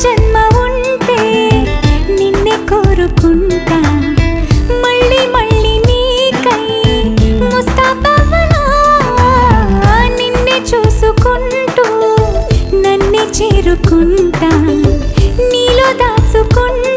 జన్మ ఉంటే నిన్నే కోరుకుంటా మళ్ళీ మళ్ళీ నీకై ముస్తాబవ్వనా నిన్నే చూసుకుంటూ నన్నే చేరుకుంటా నీలో దాచుకుంటా